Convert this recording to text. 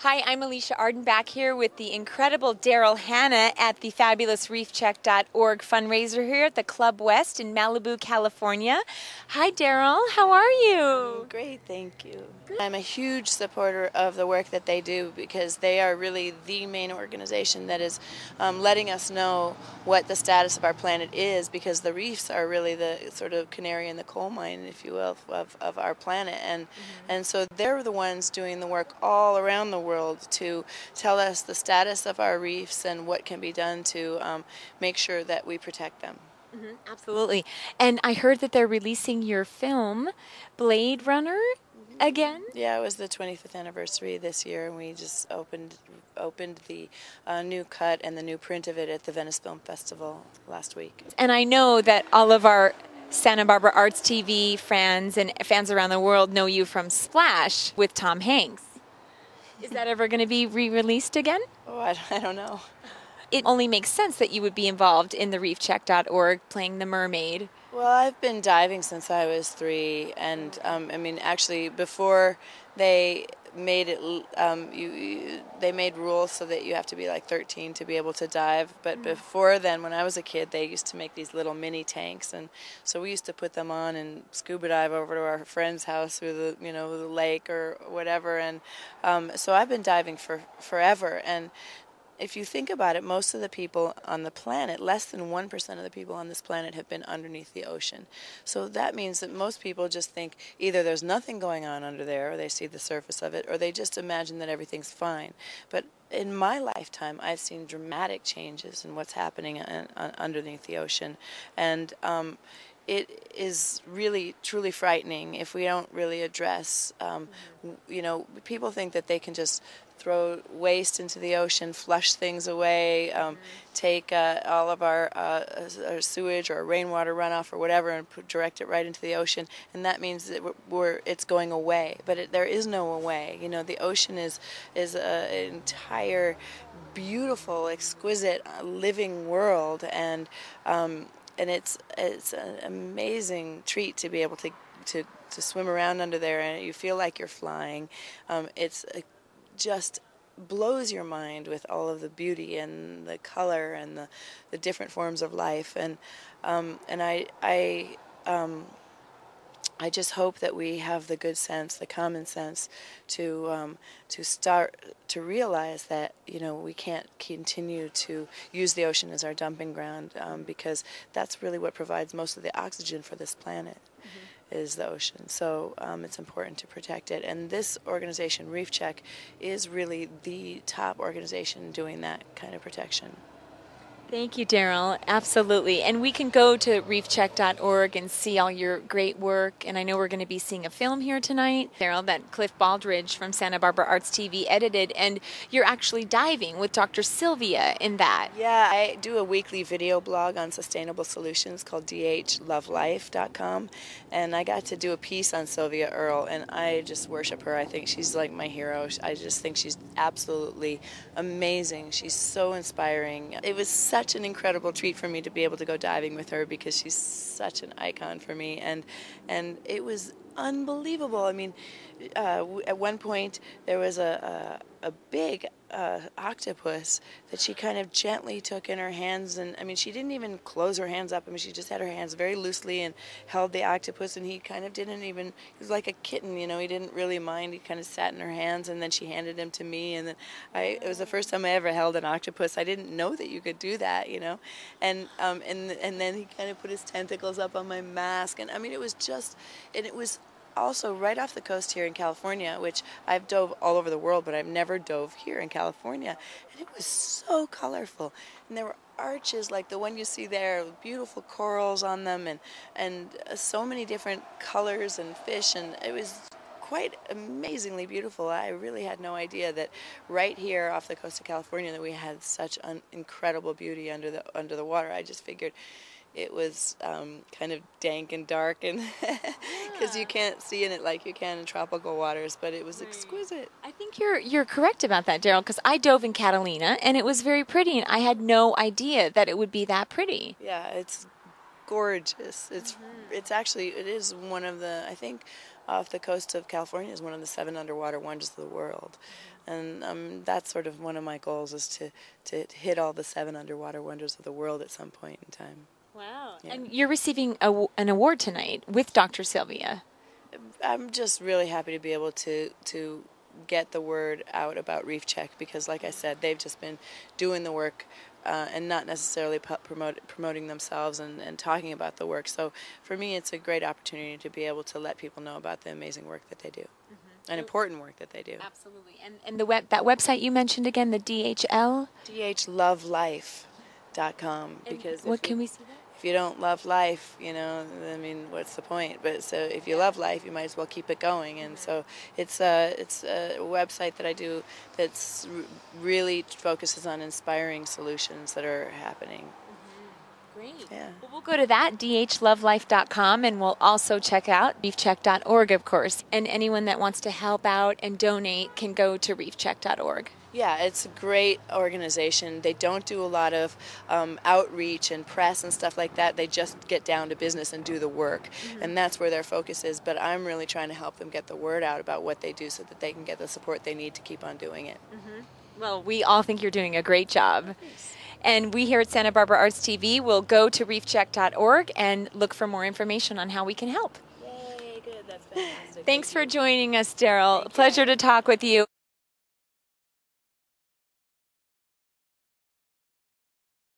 Hi, I'm Alicia Arden, back here with the incredible Daryl Hanna at the fabulous reefcheck.org fundraiser here at the Club West in Malibu, California. Hi, Daryl. How are you? Great, thank you. I'm a huge supporter of the work that they do because they are really the main organization that is letting us know what the status of our planet is, because the reefs are really the sort of canary in the coal mine, if you will, of our planet. And so they're the ones doing the work all around the world to tell us the status of our reefs and what can be done to make sure that we protect them. Absolutely. And I heard that they're releasing your film, Blade Runner, again? Yeah, it was the 25th anniversary this year, and we just opened the new cut and the new print of it at the Venice Film Festival last week. And I know that all of our Santa Barbara Arts TV fans and fans around the world know you from Splash with Tom Hanks. Is that ever going to be re-released again? Oh, I don't know. It only makes sense that you would be involved in the reefcheck.org playing the mermaid. Well, I've been diving since I was 3, and I mean, actually, before they made it, they made rules so that you have to be like 13 to be able to dive. But before then, when I was a kid, they used to make these little mini tanks, and so we used to put them on and scuba dive over to our friend's house through the the lake or whatever. And so I've been diving for forever. And if you think about it, most of the people on the planet, less than 1% of the people on this planet have been underneath the ocean. So that means that most people just think either there's nothing going on under there, or they see the surface of it, or they just imagine that everything's fine. But in my lifetime, I've seen dramatic changes in what's happening underneath the ocean. And it is really, truly frightening if we don't really address, people think that they can just throw waste into the ocean, flush things away, take all of our sewage or rainwater runoff or whatever and direct it right into the ocean, and that means that it's going away. But there is no away. The ocean is an entire, beautiful, exquisite, living world, and it's an amazing treat to be able to swim around under there, and you feel like you're flying. It's just blows your mind with all of the beauty and the color and the different forms of life, and I just hope that we have the good sense, the common sense, to start to realize that we can't continue to use the ocean as our dumping ground, because that's really what provides most of the oxygen for this planet. Is the ocean. So it's important to protect it. And this organization, Reef Check, is really the top organization doing that kind of protection. Thank you, Daryl. Absolutely. And we can go to reefcheck.org and see all your great work. And I know we're going to be seeing a film here tonight, Daryl, that Cliff Baldridge from Santa Barbara Arts TV edited. And you're actually diving with Dr. Sylvia in that. Yeah, I do a weekly video blog on sustainable solutions called dhlovelife.com. And I got to do a piece on Sylvia Earle, and I just worship her. I think she's like my hero. I just think she's absolutely amazing. She's so inspiring. It was such an incredible treat for me to be able to go diving with her, because she's such an icon for me, and it was unbelievable. I mean, at one point there was a big octopus that she kind of gently took in her hands, and I mean, she didn't even close her hands up. I mean, she just had her hands very loosely and held the octopus, and he kind of didn't even, he was like a kitten, he didn't really mind. He kind of sat in her hands, and then she handed him to me, and then it was the first time I ever held an octopus. I didn't know that you could do that, and then he kind of put his tentacles up on my mask, and I mean, it was just, and it was also right off the coast here in California, which I've dove all over the world, but I've never dove here in California. And it was so colorful. And there were arches like the one you see there, with beautiful corals on them, and so many different colors and fish, and it was quite amazingly beautiful. I really had no idea that right here off the coast of California that we had such incredible beauty under the water. I just figured it was kind of dank and dark, and because you can't see in it like you can in tropical waters, but it was exquisite. I think you're correct about that, Daryl, because I dove in Catalina, and it was very pretty, and I had no idea that it would be that pretty. Yeah, it's gorgeous. It's actually, it is one of the, I think, off the coast of California is one of the 7 underwater wonders of the world. And that's sort of one of my goals, is to hit all the 7 underwater wonders of the world at some point in time. Wow. Yeah. And you're receiving an award tonight with Dr. Sylvia. I'm just really happy to be able to get the word out about Reef Check, because, like I said, they've just been doing the work and not necessarily promoting themselves and talking about the work. So for me, it's a great opportunity to be able to let people know about the amazing work that they do, and important work that they do. Absolutely. And that website you mentioned again, the DHL? DHLovelife.com. Because what can we see there? if you don't love life, I mean, what's the point? But so if you love life, you might as well keep it going. And so it's a website that I do that's really focuses on inspiring solutions that are happening. Great. Yeah. Well, we'll go to that, dhlovelife.com, and we'll also check out reefcheck.org, of course. And anyone that wants to help out and donate can go to reefcheck.org. Yeah, it's a great organization. They don't do a lot of outreach and press and stuff like that. They just get down to business and do the work, and that's where their focus is. But I'm really trying to help them get the word out about what they do so that they can get the support they need to keep on doing it. Well, we all think you're doing a great job. And we here at Santa Barbara Arts TV will go to reefcheck.org and look for more information on how we can help. Yay, good. That's fantastic. Thanks for joining us, Daryl. Pleasure to talk with you.